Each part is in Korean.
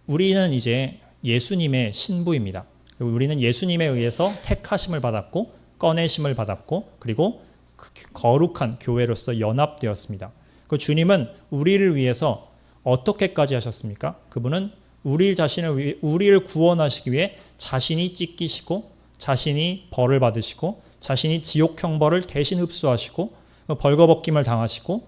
우리는 이제 예수님의 신부입니다. 우리는 예수님에 의해서 택하심을 받았고 꺼내심을 받았고 그리고 그 거룩한 교회로서 연합되었습니다. 그 주님은 우리를 위해서 어떻게까지 하셨습니까? 그분은 우리를 구원하시기 위해 자신이 찢기시고 자신이 벌을 받으시고 자신이 지옥 형벌을 대신 흡수하시고 벌거벗김을 당하시고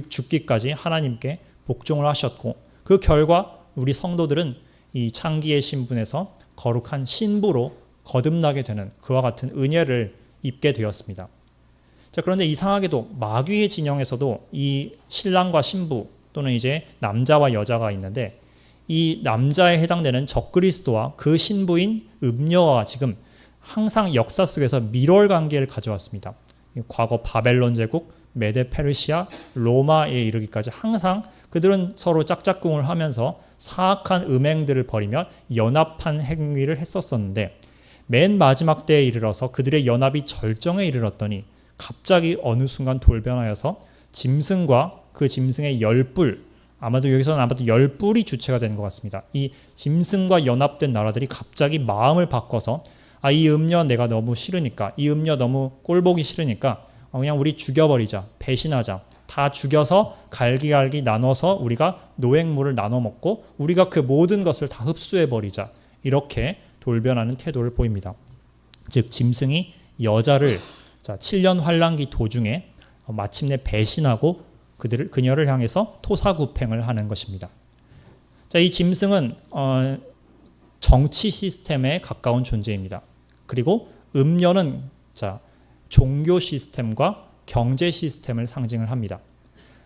죽기까지 하나님께 복종을 하셨고 그 결과 우리 성도들은 이 창기의 신분에서 거룩한 신부로 거듭나게 되는 그와 같은 은혜를 입게 되었습니다. 자, 그런데 이상하게도 마귀의 진영에서도 이 신랑과 신부 또는 이제 남자와 여자가 있는데 이 남자에 해당되는 적그리스도와 그 신부인 음녀와 지금 항상 역사 속에서 밀월 관계를 가져왔습니다. 과거 바벨론 제국, 메데 페르시아, 로마에 이르기까지 항상 그들은 서로 짝짝꿍을 하면서 사악한 음행들을 벌이며 연합한 행위를 했었었는데 맨 마지막 때에 이르러서 그들의 연합이 절정에 이르렀더니 갑자기 어느 순간 돌변하여서 짐승과 그 짐승의 열뿔, 여기서는 열뿔이 주체가 되는 것 같습니다. 이 짐승과 연합된 나라들이 갑자기 마음을 바꿔서 이 음녀 내가 너무 싫으니까, 이 음녀 너무 꼴보기 싫으니까 그냥 우리 죽여버리자, 배신하자, 다 죽여서 갈기갈기 나눠서 우리가 노획물을 나눠 먹고 우리가 그 모든 것을 다 흡수해버리자, 이렇게 돌변하는 태도를 보입니다. 즉 짐승이 여자를 7년 환란기 도중에 마침내 배신하고 그녀를 향해서 토사구팽을 하는 것입니다. 자, 이 짐승은 정치 시스템에 가까운 존재입니다. 그리고 음녀는 종교 시스템과 경제 시스템을 상징을 합니다.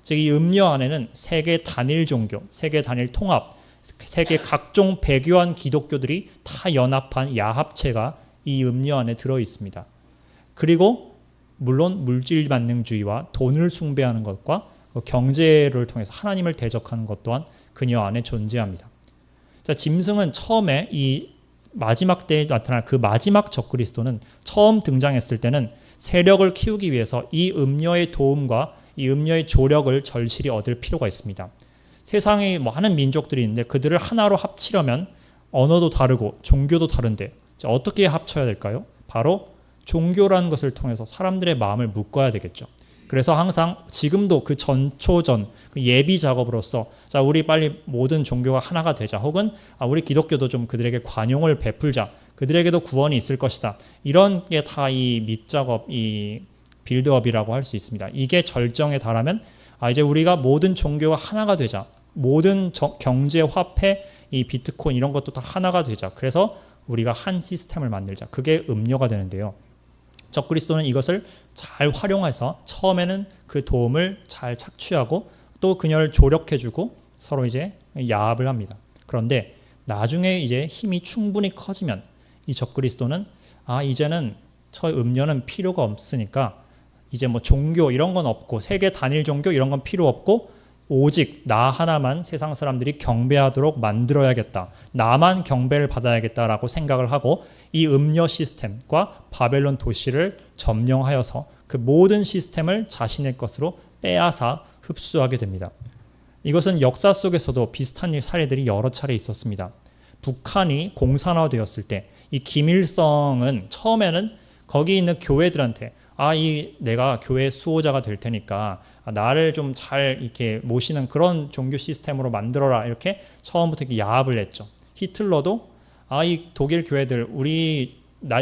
즉 이 음녀 안에는 세계 단일 종교, 세계 단일 통합, 세계 각종 배교한 기독교들이 다 연합한 야합체가 이 음녀 안에 들어 있습니다. 그리고 물론 물질 만능주의와 돈을 숭배하는 것과 경제를 통해서 하나님을 대적하는 것 또한 그녀 안에 존재합니다. 자, 짐승은 처음에 이 마지막 때에 나타날 그 마지막 적그리스도는 처음 등장했을 때는 세력을 키우기 위해서 이 음녀의 도움과 이 음녀의 조력을 절실히 얻을 필요가 있습니다. 세상에 많은 민족들이 있는데 그들을 하나로 합치려면 언어도 다르고 종교도 다른데 어떻게 합쳐야 될까요? 바로 종교라는 것을 통해서 사람들의 마음을 묶어야 되겠죠. 그래서 항상 지금도 그 전초전 그 예비 작업으로서 우리 빨리 모든 종교가 하나가 되자, 혹은 우리 기독교도 좀 그들에게 관용을 베풀자, 그들에게도 구원이 있을 것이다, 이런 게 다 이 밑작업, 이 빌드업이라고 할 수 있습니다. 이게 절정에 달하면 이제 우리가 모든 종교가 하나가 되자, 모든 경제, 화폐, 이 비트코인 이런 것도 다 하나가 되자, 그래서 우리가 한 시스템을 만들자, 그게 음료가 되는데요. 적그리스도는 이것을 잘 활용해서 처음에는 그 도움을 잘 착취하고 또 그녀를 조력해주고 서로 이제 야합을 합니다. 그런데 나중에 이제 힘이 충분히 커지면 이 적그리스도는 이제는 저 음녀는 필요가 없으니까 이제 뭐 종교 이런 건 없고 세계 단일 종교 이런 건 필요 없고 오직 나 하나만 세상 사람들이 경배하도록 만들어야겠다, 나만 경배를 받아야겠다라고 생각을 하고 이 음녀 시스템과 바벨론 도시를 점령하여서 그 모든 시스템을 자신의 것으로 빼앗아 흡수하게 됩니다. 이것은 역사 속에서도 비슷한 사례들이 여러 차례 있었습니다. 북한이 공산화되었을 때 이 김일성은 처음에는 거기 있는 교회들한테 내가 교회 수호자가 될 테니까 나를 좀 잘 이렇게 모시는 그런 종교 시스템으로 만들어라, 이렇게 처음부터 이렇게 야합을 했죠. 히틀러도 이 독일 교회들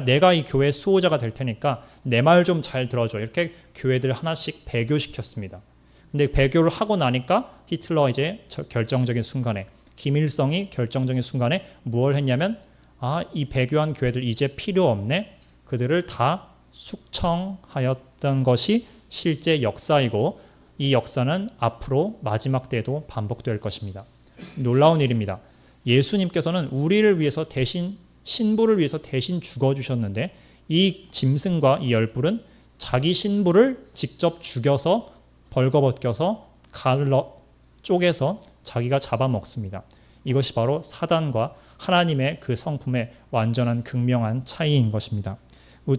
내가 이 교회 수호자가 될 테니까 내 말 좀 잘 들어줘, 이렇게 교회들 하나씩 배교시켰습니다. 근데 배교를 하고 나니까 히틀러 이제 결정적인 순간에, 김일성이 결정적인 순간에 무엇을 했냐면 이 배교한 교회들 이제 필요 없네, 그들을 다 숙청하였던 것이 실제 역사이고 이 역사는 앞으로 마지막 때에도 반복될 것입니다. 놀라운 일입니다. 예수님께서는 우리를 위해서 대신, 신부를 위해서 대신 죽어주셨는데 이 짐승과 이 열뿔은 자기 신부를 직접 죽여서 벌거벗겨서 갈러 쪼개서 자기가 잡아먹습니다. 이것이 바로 사단과 하나님의 그 성품의 완전한 극명한 차이인 것입니다.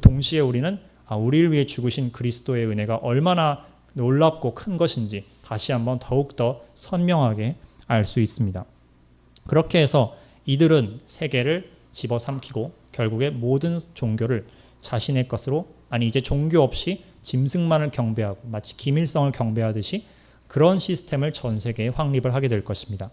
동시에 우리는 우리를 위해 죽으신 그리스도의 은혜가 얼마나 놀랍고 큰 것인지 다시 한번 더욱더 선명하게 알 수 있습니다. 그렇게 해서 이들은 세계를 집어삼키고 결국에 모든 종교를 자신의 것으로, 아니 이제 종교 없이 짐승만을 경배하고 마치 김일성을 경배하듯이 그런 시스템을 전 세계에 확립을 하게 될 것입니다.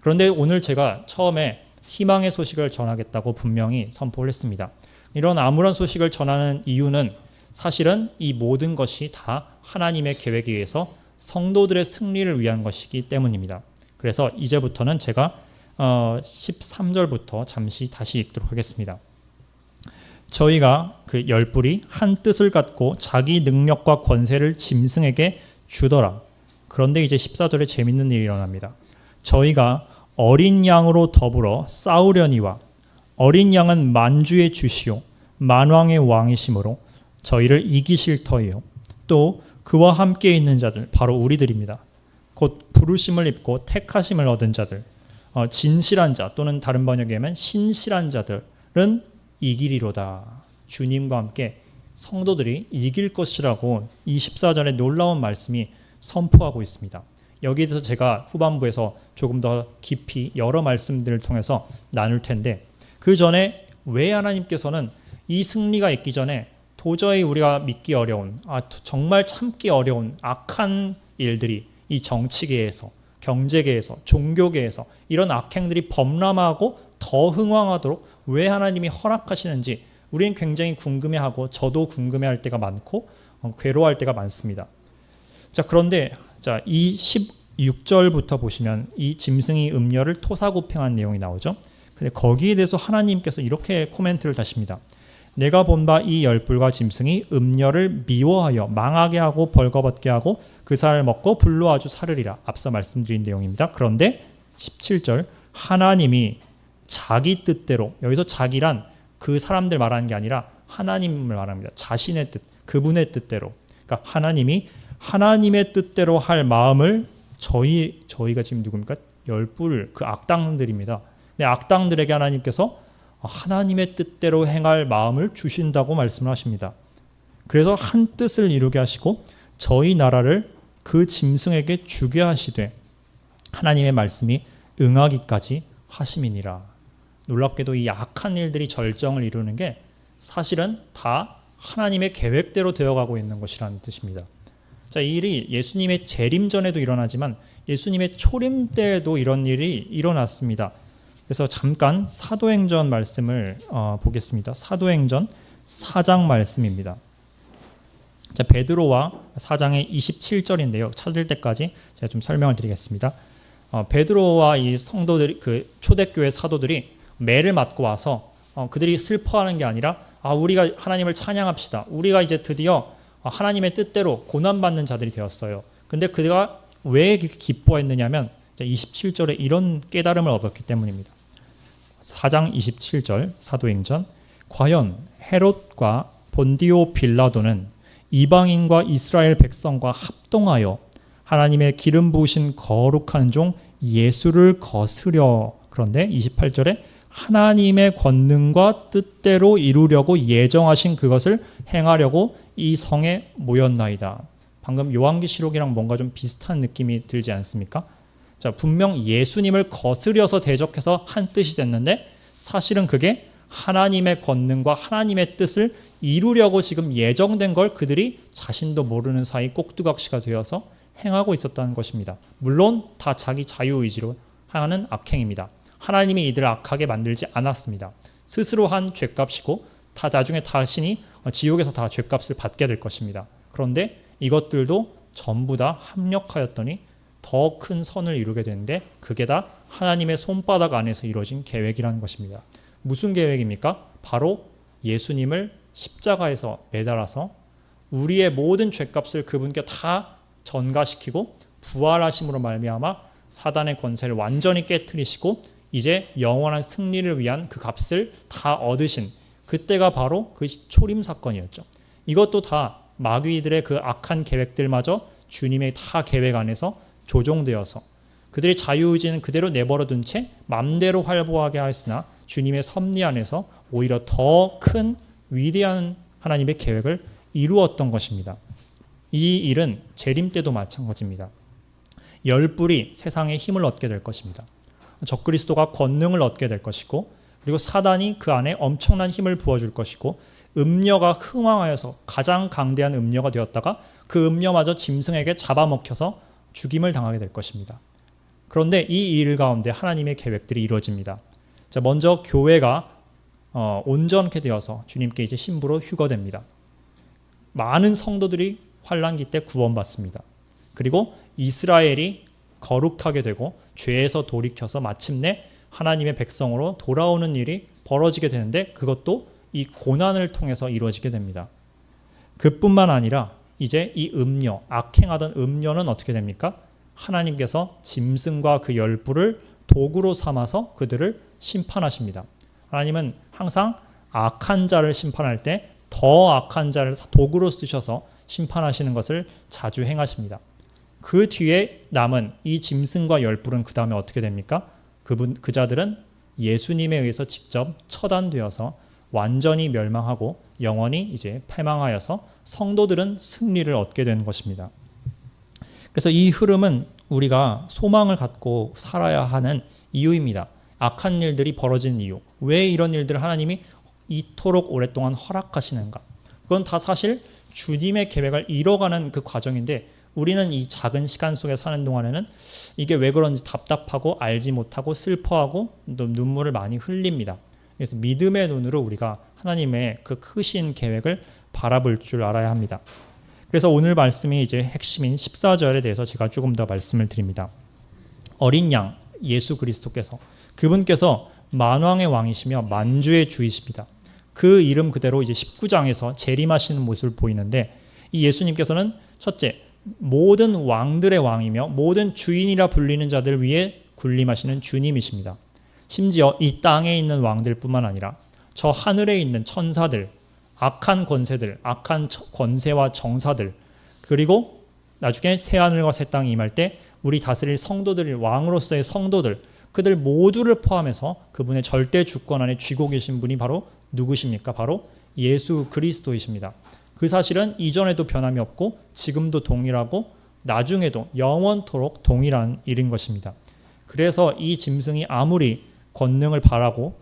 그런데 오늘 제가 처음에 희망의 소식을 전하겠다고 분명히 선포를 했습니다. 이런 아무런 소식을 전하는 이유는 사실은 이 모든 것이 다 하나님의 계획에 의해서 성도들의 승리를 위한 것이기 때문입니다. 그래서 이제부터는 제가 13절부터 잠시 다시 읽도록 하겠습니다. 저희가 그 열불이 한 뜻을 갖고 자기 능력과 권세를 짐승에게 주더라. 그런데 이제 14절에 재밌는 일이 일어납니다. 저희가 어린 양으로 더불어 싸우려니와 어린 양은 만주의 주시오 만왕의 왕이시므로 저희를 이기실 터이요 또 그와 함께 있는 자들 바로 우리들입니다. 곧 부르심을 입고 택하심을 얻은 자들, 진실한 자 또는 다른 번역에 하면 신실한 자들은 이기리로다. 주님과 함께 성도들이 이길 것이라고 이 14절의 놀라운 말씀이 선포하고 있습니다. 여기에 대해서 제가 후반부에서 조금 더 깊이 여러 말씀들을 통해서 나눌 텐데, 그 전에 왜 하나님께서는 이 승리가 있기 전에 도저히 우리가 믿기 어려운, 정말 참기 어려운 악한 일들이 이 정치계에서, 경제계에서, 종교계에서 이런 악행들이 범람하고 더 흥왕하도록 왜 하나님이 허락하시는지 우리는 굉장히 궁금해하고 저도 궁금해할 때가 많고 괴로워할 때가 많습니다. 자, 그런데 이 16절부터 보시면 이 짐승이 음녀를 토사구팽한 내용이 나오죠. 근데 거기에 대해서 하나님께서 이렇게 코멘트를 다십니다. 내가 본 바 이 열불과 짐승이 음녀를 미워하여 망하게 하고 벌거벗게 하고 그 살을 먹고 불로 아주 사르리라. 앞서 말씀드린 내용입니다. 그런데 17절 하나님이 자기 뜻대로, 여기서 자기란 그 사람들 말하는 게 아니라 하나님을 말합니다. 자신의 뜻, 그분의 뜻대로. 그러니까 하나님이 하나님의 뜻대로 할 마음을 저희가 지금 누굽니까? 열불, 그 악당들입니다. 근데 악당들에게 하나님께서 하나님의 뜻대로 행할 마음을 주신다고 말씀을 하십니다. 그래서 한 뜻을 이루게 하시고 저희 나라를 그 짐승에게 주게 하시되 하나님의 말씀이 응하기까지 하심이니라. 놀랍게도 이 악한 일들이 절정을 이루는 게 사실은 다 하나님의 계획대로 되어가고 있는 것이라는 뜻입니다. 자, 이 일이 예수님의 재림 전에도 일어나지만 예수님의 초림 때에도 이런 일이 일어났습니다. 그래서 잠깐 사도행전 말씀을 보겠습니다. 사도행전 4장 말씀입니다. 자, 베드로와 4장의 27절인데요. 찾을 때까지 제가 좀 설명을 드리겠습니다. 베드로와 이 성도들이, 그 초대교회 사도들이 매를 맞고 와서 그들이 슬퍼하는 게 아니라 우리가 하나님을 찬양합시다. 우리가 이제 드디어 하나님의 뜻대로 고난받는 자들이 되었어요. 근데 그가 왜 기뻐했느냐면 27절에 이런 깨달음을 얻었기 때문입니다. 4장 27절 사도행전 과연 헤롯과 본디오 빌라도는 이방인과 이스라엘 백성과 합동하여 하나님의 기름 부으신 거룩한 종 예수를 거스려, 그런데 28절에 하나님의 권능과 뜻대로 이루려고 예정하신 그것을 행하려고 이 성에 모였나이다. 방금 요한계시록이랑 뭔가 좀 비슷한 느낌이 들지 않습니까? 자, 분명 예수님을 거스려서 대적해서 한 뜻이 됐는데 사실은 그게 하나님의 권능과 하나님의 뜻을 이루려고 지금 예정된 걸 그들이 자신도 모르는 사이 꼭두각시가 되어서 행하고 있었다는 것입니다. 물론 다 자기 자유의지로 하는 악행입니다. 하나님이 이들을 악하게 만들지 않았습니다. 스스로 한 죄값이고 다 나중에 자신이 지옥에서 다 죄값을 받게 될 것입니다. 그런데 이것들도 전부 다 합력하였더니 더 큰 선을 이루게 되는데 그게 다 하나님의 손바닥 안에서 이루어진 계획이라는 것입니다. 무슨 계획입니까? 바로 예수님을 십자가에서 매달아서 우리의 모든 죄값을 그분께 다 전가시키고 부활하심으로 말미암아 사단의 권세를 완전히 깨트리시고 이제 영원한 승리를 위한 그 값을 다 얻으신 그때가 바로 그 초림 사건이었죠. 이것도 다 마귀들의 그 악한 계획들마저 주님의 다 계획 안에서 조종되어서 그들의 자유의지는 그대로 내버려둔 채 맘대로 활보하게 하였으나 주님의 섭리 안에서 오히려 더 큰 위대한 하나님의 계획을 이루었던 것입니다. 이 일은 재림 때도 마찬가지입니다. 열불이 세상에 힘을 얻게 될 것입니다. 적그리스도가 권능을 얻게 될 것이고, 그리고 사단이 그 안에 엄청난 힘을 부어줄 것이고, 음녀가 흥왕하여서 가장 강대한 음녀가 되었다가 그 음녀마저 짐승에게 잡아먹혀서 죽임을 당하게 될 것입니다. 그런데 이 일 가운데 하나님의 계획들이 이루어집니다. 자, 먼저 교회가 온전케 되어서 주님께 이제 신부로 휴거됩니다. 많은 성도들이 환란기 때 구원받습니다. 그리고 이스라엘이 거룩하게 되고 죄에서 돌이켜서 마침내 하나님의 백성으로 돌아오는 일이 벌어지게 되는데, 그것도 이 고난을 통해서 이루어지게 됩니다. 그뿐만 아니라 이제 이 음녀, 악행하던 음녀는 어떻게 됩니까? 하나님께서 짐승과 그 열부를 도구로 삼아서 그들을 심판하십니다. 하나님은 항상 악한 자를 심판할 때 더 악한 자를 도구로 쓰셔서 심판하시는 것을 자주 행하십니다. 그 뒤에 남은 이 짐승과 열불은 그 다음에 어떻게 됩니까? 그 자들은 예수님에 의해서 직접 처단되어서 완전히 멸망하고 영원히 이제 패망하여서 성도들은 승리를 얻게 되는 것입니다. 그래서 이 흐름은 우리가 소망을 갖고 살아야 하는 이유입니다. 악한 일들이 벌어지는 이유, 왜 이런 일들을 하나님이 이토록 오랫동안 허락하시는가? 그건 다 사실 주님의 계획을 이뤄가는 그 과정인데, 우리는 이 작은 시간 속에 사는 동안에는 이게 왜 그런지 답답하고 알지 못하고 슬퍼하고 또 눈물을 많이 흘립니다. 그래서 믿음의 눈으로 우리가 하나님의 그 크신 계획을 바라볼 줄 알아야 합니다. 그래서 오늘 말씀이 이제 핵심인 14절에 대해서 제가 조금 더 말씀을 드립니다. 어린 양 예수 그리스도께서, 그분께서 만왕의 왕이시며 만주의 주이십니다. 그 이름 그대로 이제 19장에서 재림하시는 모습을 보이는데, 이 예수님께서는 첫째, 모든 왕들의 왕이며 모든 주인이라 불리는 자들 위에 군림하시는 주님이십니다. 심지어 이 땅에 있는 왕들뿐만 아니라 저 하늘에 있는 천사들, 악한 권세들, 악한 권세와 정사들, 그리고 나중에 새하늘과 새 땅이 임할 때 우리 다스릴 성도들, 왕으로서의 성도들, 그들 모두를 포함해서 그분의 절대 주권 안에 쥐고 계신 분이 바로 누구십니까? 바로 예수 그리스도이십니다. 그 사실은 이전에도 변함이 없고 지금도 동일하고 나중에도 영원토록 동일한 일인 것입니다. 그래서 이 짐승이 아무리 권능을 바라고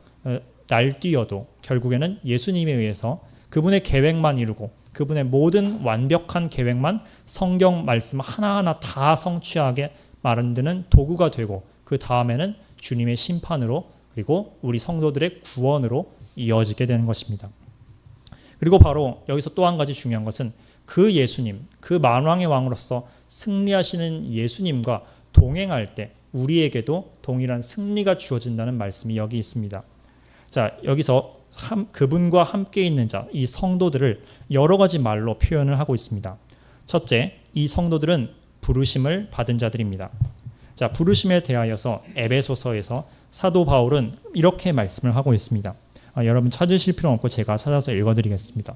날뛰어도 결국에는 예수님에 의해서 그분의 계획만 이루고 그분의 모든 완벽한 계획만 성경 말씀 하나하나 다 성취하게 만드는 도구가 되고, 그 다음에는 주님의 심판으로 그리고 우리 성도들의 구원으로 이어지게 되는 것입니다. 그리고 바로 여기서 또 한 가지 중요한 것은 그 예수님, 그 만왕의 왕으로서 승리하시는 예수님과 동행할 때 우리에게도 동일한 승리가 주어진다는 말씀이 여기 있습니다. 자, 여기서 그분과 함께 있는 자, 이 성도들을 여러 가지 말로 표현을 하고 있습니다. 첫째, 이 성도들은 부르심을 받은 자들입니다. 자, 부르심에 대하여서 에베소서에서 사도 바울은 이렇게 말씀을 하고 있습니다. 여러분 찾으실 필요 없고 제가 찾아서 읽어드리겠습니다.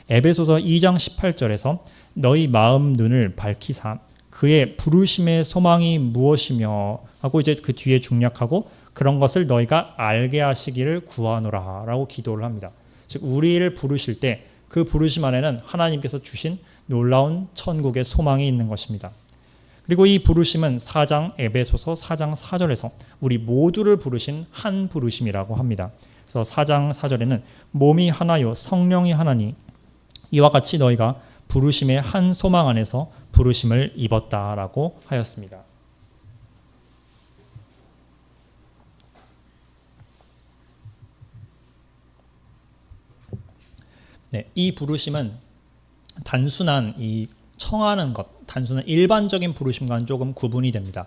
에베소서 2장 18절에서 너희 마음 눈을 밝히사 그의 부르심의 소망이 무엇이며 하고 이제 그 뒤에 중략하고 그런 것을 너희가 알게 하시기를 구하노라 라고 기도를 합니다. 즉 우리를 부르실 때 그 부르심 안에는 하나님께서 주신 놀라운 천국의 소망이 있는 것입니다. 그리고 이 부르심은 에베소서 4장 4절에서 우리 모두를 부르신 한 부르심이라고 합니다. 그래서 4장 4절에는 몸이 하나요 성령이 하나니 이와 같이 너희가 부르심의 한 소망 안에서 부르심을 입었다라고 하였습니다. 네, 이 부르심은 단순한 이 청하는 것, 단순한 일반적인 부르심과는 조금 구분이 됩니다.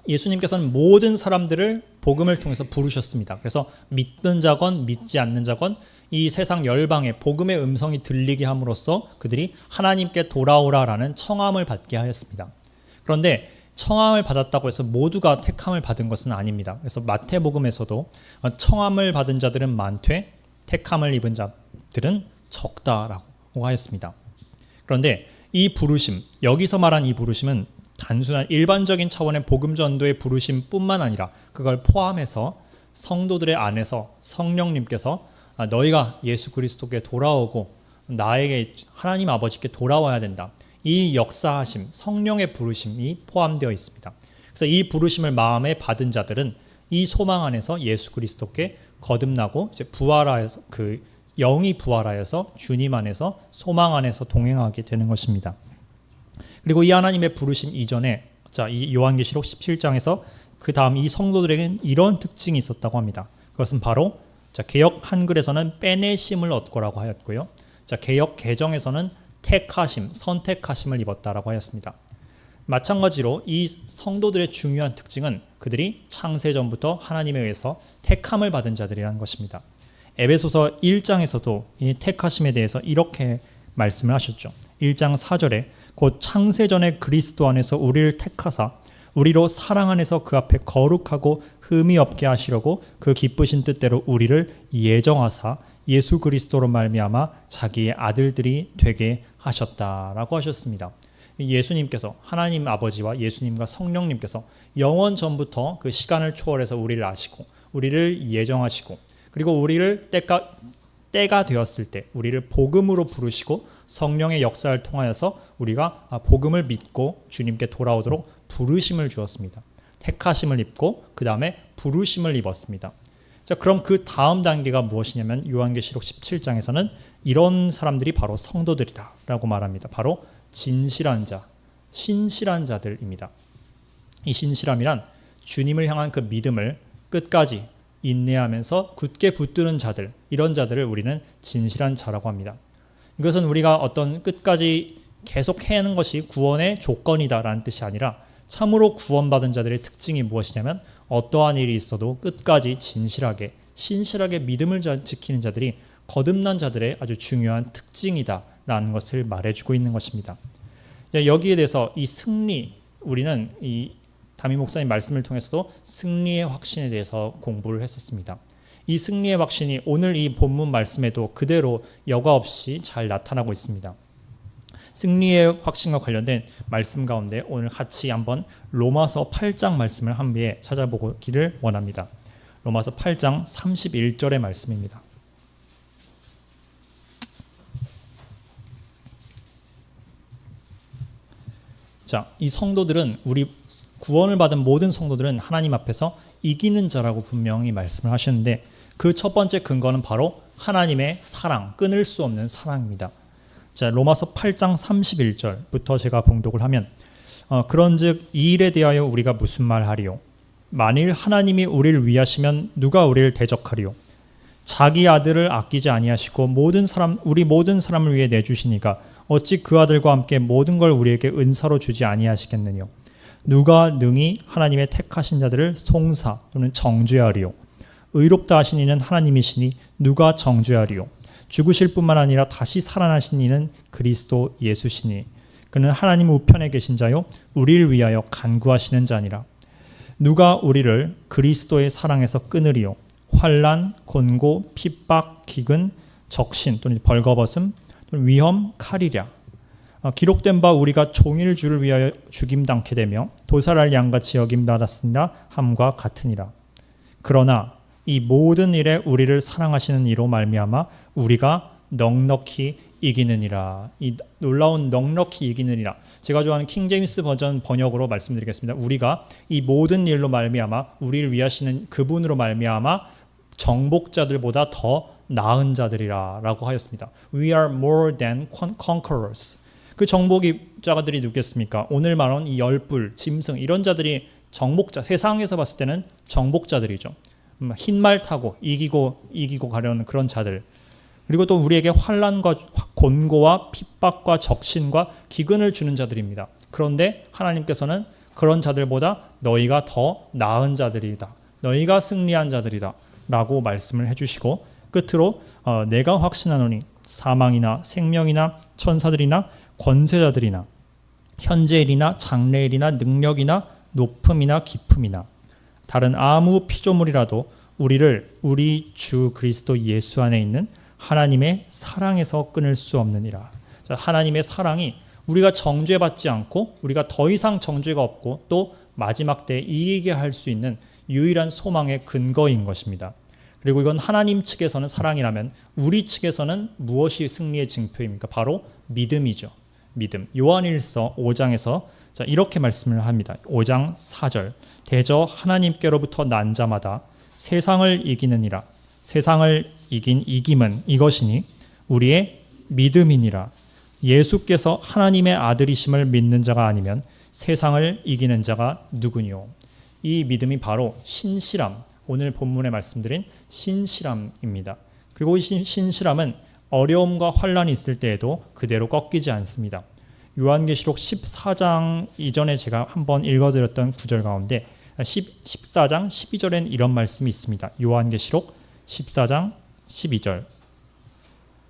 예수님께서는 모든 사람들을 복음을 통해서 부르셨습니다. 그래서 믿는 자건 믿지 않는 자건 이 세상 열방에 복음의 음성이 들리게 함으로써 그들이 하나님께 돌아오라라는 청함을 받게 하였습니다. 그런데 청함을 받았다고 해서 모두가 택함을 받은 것은 아닙니다. 그래서 마태복음에서도 청함을 받은 자들은 많되 택함을 입은 자들은 적다라고 하였습니다. 그런데 이 부르심, 여기서 말한 이 부르심은 단순한 일반적인 차원의 복음 전도의 부르심뿐만 아니라 그걸 포함해서 성도들의 안에서 성령님께서 너희가 예수 그리스도께 돌아오고 나에게 하나님 아버지께 돌아와야 된다. 이 역사하심, 성령의 부르심이 포함되어 있습니다. 그래서 이 부르심을 마음에 받은 자들은 이 소망 안에서 예수 그리스도께 거듭나고 이제 부활하여서 그 영이 부활하여서 주님 안에서 소망 안에서 동행하게 되는 것입니다. 그리고 이 하나님의 부르심 이전에 이 요한계시록 17장에서 그 다음 이 성도들에게는 이런 특징이 있었다고 합니다. 그것은 바로 개역 한글에서는 빼내심을 얻고라고 하였고요. 개역 개정에서는 택하심, 선택하심을 입었다라고 하였습니다. 마찬가지로 이 성도들의 중요한 특징은 그들이 창세전부터 하나님에 의해서 택함을 받은 자들이라는 것입니다. 에베소서 1장에서도 이 택하심에 대해서 이렇게 말씀을 하셨죠. 1장 4절에 곧 창세전에 그리스도 안에서 우리를 택하사 우리로 사랑 안에서 그 앞에 거룩하고 흠이 없게 하시려고 그 기쁘신 뜻대로 우리를 예정하사 예수 그리스도로 말미암아 자기의 아들들이 되게 하셨다라고 하셨습니다. 예수님께서 하나님 아버지와 예수님과 성령님께서 영원 전부터 그 시간을 초월해서 우리를 아시고 우리를 예정하시고 그리고 우리를 때가 되었을 때 우리를 복음으로 부르시고 성령의 역사를 통하여서 우리가 복음을 믿고 주님께 돌아오도록 부르심을 주었습니다. 택하심을 입고 그 다음에 부르심을 입었습니다. 자, 그럼 그 다음 단계가 무엇이냐면 요한계시록 17장에서는 이런 사람들이 바로 성도들이다라고 말합니다. 바로 진실한 자, 신실한 자들입니다. 이 신실함이란 주님을 향한 그 믿음을 끝까지 인내하면서 굳게 붙드는 자들, 이런 자들을 우리는 진실한 자라고 합니다. 이것은 우리가 어떤 끝까지 계속 해내는 것이 구원의 조건이다라는 뜻이 아니라 참으로 구원받은 자들의 특징이 무엇이냐면 어떠한 일이 있어도 끝까지 진실하게 신실하게 믿음을 지키는 자들이 거듭난 자들의 아주 중요한 특징이다라는 것을 말해주고 있는 것입니다. 여기에 대해서 이 승리, 우리는 이 담임 목사님 말씀을 통해서도 승리의 확신에 대해서 공부를 했었습니다. 이 승리의 확신이 오늘 이 본문 말씀에도 그대로 여과 없이 잘 나타나고 있습니다. 승리의 확신과 관련된 말씀 가운데 오늘 같이 한번 로마서 8장 말씀을 함께 찾아보기를 원합니다. 로마서 8장 31절의 말씀입니다. 자, 이 성도들은 우리 구원을 받은 모든 성도들은 하나님 앞에서 이기는 자라고 분명히 말씀을 하셨는데 그 첫 번째 근거는 바로 하나님의 사랑, 끊을 수 없는 사랑입니다. 자, 로마서 8장 31절부터 제가 봉독을 하면 그런즉 이 일에 대하여 우리가 무슨 말하리요? 만일 하나님이 우리를 위하시면 누가 우리를 대적하리요? 자기 아들을 아끼지 아니하시고 우리 모든 사람을 위해 내주시니까 어찌 그 아들과 함께 모든 걸 우리에게 은사로 주지 아니하시겠느냐? 누가 능히 하나님의 택하신 자들을 송사 또는 정죄하리요? 의롭다 하신 이는 하나님이시니 누가 정죄하리요? 죽으실 뿐만 아니라 다시 살아나신 이는 그리스도 예수시니 그는 하나님 우편에 계신 자요 우리를 위하여 간구하시는 자니라. 누가 우리를 그리스도의 사랑에서 끊으리요? 환난, 곤고, 핍박, 기근, 적신 또는 벌거벗음, 또는 위험, 칼이랴. 기록된 바 우리가 종일 주를 위하여 죽임당케 되며 도살할 양같이 여김받았으나 함과 같으니라. 그러나 이 모든 일에 우리를 사랑하시는 이로 말미암아 우리가 넉넉히 이기느니라. 이 놀라운 넉넉히 이기느니라. 제가 좋아하는 킹제임스 버전 번역으로 말씀드리겠습니다. 우리가 이 모든 일로 말미암아 우리를 위하시는 그분으로 말미암아 정복자들보다 더 나은 자들이라 라고 하였습니다. We are more than conquerors. 그 정복자들이 누구겠습니까? 오늘 말한 이 열불, 짐승 이런 자들이 정복자, 세상에서 봤을 때는 정복자들이죠. 흰 말 타고 이기고 가려는 그런 자들. 그리고 또 우리에게 환난과 곤고와 핍박과 적신과 기근을 주는 자들입니다. 그런데 하나님께서는 그런 자들보다 너희가 더 나은 자들이다. 너희가 승리한 자들이다. 라고 말씀을 해주시고 끝으로 내가 확신하노니 사망이나 생명이나 천사들이나 권세자들이나 현재일이나 장래일이나 능력이나 높음이나 깊음이나 다른 아무 피조물이라도 우리를 우리 주 그리스도 예수 안에 있는 하나님의 사랑에서 끊을 수 없느니라. 하나님의 사랑이 우리가 정죄받지 않고 우리가 더 이상 정죄가 없고 또 마지막 때에 이기게 할 수 있는 유일한 소망의 근거인 것입니다. 그리고 이건 하나님 측에서는 사랑이라면 우리 측에서는 무엇이 승리의 징표입니까? 바로 믿음이죠. 믿음. 요한일서 5장에서 자, 이렇게 말씀을 합니다. 5장 4절. 대저 하나님께로부터 난 자마다 세상을 이기느니라. 세상을 이긴 이김은 이것이니 우리의 믿음이니라. 예수께서 하나님의 아들이심을 믿는 자가 아니면 세상을 이기는 자가 누구니요? 이 믿음이 바로 신실함, 오늘 본문에 말씀드린 신실함입니다. 그리고 이 신실함은 어려움과 환란이 있을 때에도 그대로 꺾이지 않습니다. 요한계시록 14장 이전에 제가 한번 읽어드렸던 구절 가운데 14장 12절엔 이런 말씀이 있습니다. 요한계시록 14장 12절.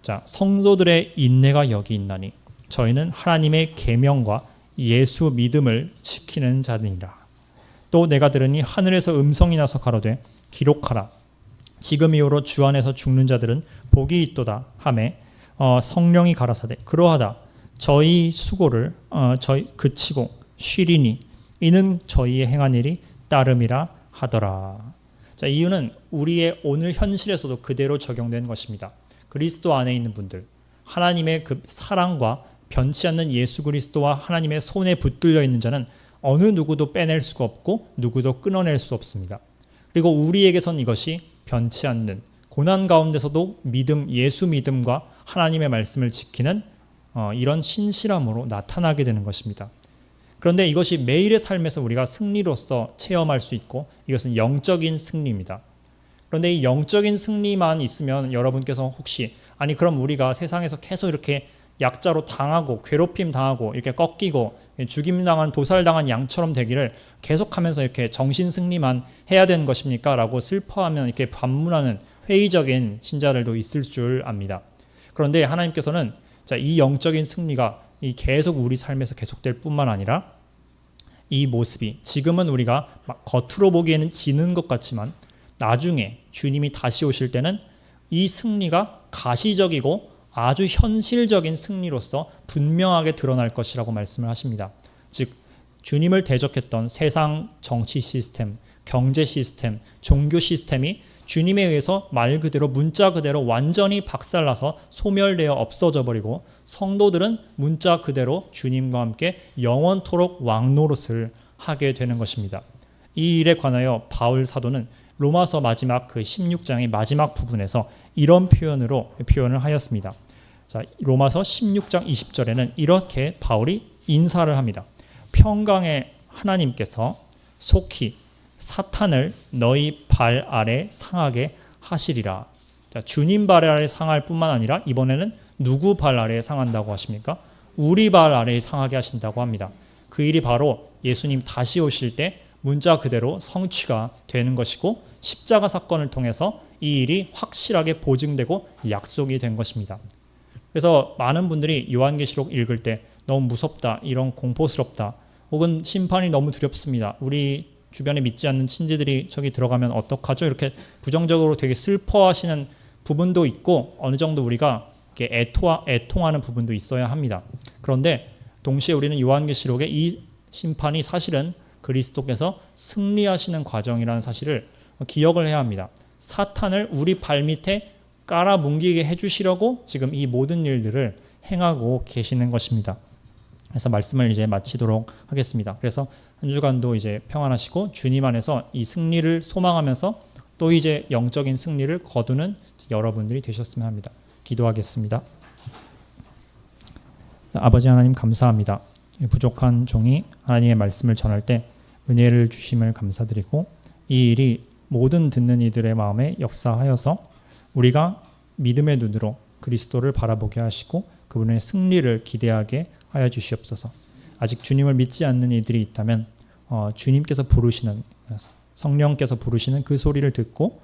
자, 성도들의 인내가 여기 있나니 저희는 하나님의 계명과 예수 믿음을 지키는 자들이라. 또 내가 들으니 하늘에서 음성이 나서 가로되 기록하라. 지금 이후로 주 안에서 죽는 자들은 복이 있도다 하매 성령이 가라사대 그러하다. 저희 수고를 저희 그치고 쉬리니 이는 저희의 행한 일이 따름이라 하더라. 자, 이유는 우리의 오늘 현실에서도 그대로 적용된 것입니다. 그리스도 안에 있는 분들, 하나님의 그 사랑과 변치 않는 예수 그리스도와 하나님의 손에 붙들려 있는 자는 어느 누구도 빼낼 수가 없고 누구도 끊어낼 수 없습니다. 그리고 우리에게선 이것이 변치 않는 고난 가운데서도 믿음, 예수 믿음과 하나님의 말씀을 지키는 이런 신실함으로 나타나게 되는 것입니다. 그런데 이것이 매일의 삶에서 우리가 승리로서 체험할 수 있고 이것은 영적인 승리입니다. 그런데 이 영적인 승리만 있으면 여러분께서 혹시 아니 그럼 우리가 세상에서 계속 이렇게 약자로 당하고 괴롭힘 당하고 이렇게 꺾이고 죽임당한 도살당한 양처럼 되기를 계속하면서 이렇게 정신 승리만 해야 되는 것입니까? 라고 슬퍼하면 이렇게 반문하는 회의적인 신자들도 있을 줄 압니다. 그런데 하나님께서는 자, 이 영적인 승리가 이 계속 우리 삶에서 계속될 뿐만 아니라 이 모습이 지금은 우리가 막 겉으로 보기에는 지는 것 같지만 나중에 주님이 다시 오실 때는 이 승리가 가시적이고 아주 현실적인 승리로서 분명하게 드러날 것이라고 말씀을 하십니다. 즉 주님을 대적했던 세상 정치 시스템, 경제 시스템, 종교 시스템이 주님에 의해서 말 그대로 문자 그대로 완전히 박살나서 소멸되어 없어져 버리고 성도들은 문자 그대로 주님과 함께 영원토록 왕노릇을 하게 되는 것입니다. 이 일에 관하여 바울 사도는 로마서 마지막 그 16장의 마지막 부분에서 이런 표현을 하였습니다. 자, 로마서 16장 20절에는 이렇게 바울이 인사를 합니다. 평강의 하나님께서 속히 사탄을 너희 발 아래 상하게 하시리라. 자, 주님 발 아래 상할 뿐만 아니라 이번에는 누구 발 아래 상한다고 하십니까? 우리 발 아래 상하게 하신다고 합니다. 그 일이 바로 예수님 다시 오실 때 문자 그대로 성취가 되는 것이고 십자가 사건을 통해서 이 일이 확실하게 보증되고 약속이 된 것입니다. 그래서 많은 분들이 요한계시록 읽을 때 너무 무섭다, 이런 공포스럽다, 혹은 심판이 너무 두렵습니다. 우리 주변에 믿지 않는 친지들이 저기 들어가면 어떡하죠? 이렇게 부정적으로 되게 슬퍼하시는 부분도 있고 어느 정도 우리가 이렇게 애통하는 부분도 있어야 합니다. 그런데 동시에 우리는 요한계시록의 이 심판이 사실은 그리스도께서 승리하시는 과정이라는 사실을 기억을 해야 합니다. 사탄을 우리 발밑에 깔아뭉개게 해주시려고 지금 이 모든 일들을 행하고 계시는 것입니다. 그래서 말씀을 이제 마치도록 하겠습니다. 그래서 한 주간도 이제 평안하시고 주님 안에서 이 승리를 소망하면서 또 이제 영적인 승리를 거두는 여러분들이 되셨으면 합니다. 기도하겠습니다. 아버지 하나님 감사합니다. 부족한 종이 하나님의 말씀을 전할 때 은혜를 주심을 감사드리고 이 일이 모든 듣는 이들의 마음에 역사하여서 우리가 믿음의 눈으로 그리스도를 바라보게 하시고 그분의 승리를 기대하게 하여 주시옵소서. 아직 주님을 믿지 않는 이들이 있다면 주님께서 부르시는 성령께서 부르시는 그 소리를 듣고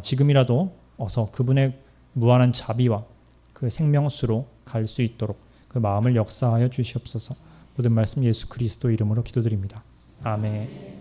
지금이라도 어서 그분의 무한한 자비와 그 생명수로 갈 수 있도록 그 마음을 역사하여 주시옵소서. 모든 말씀 예수 그리스도 이름으로 기도드립니다. 아멘.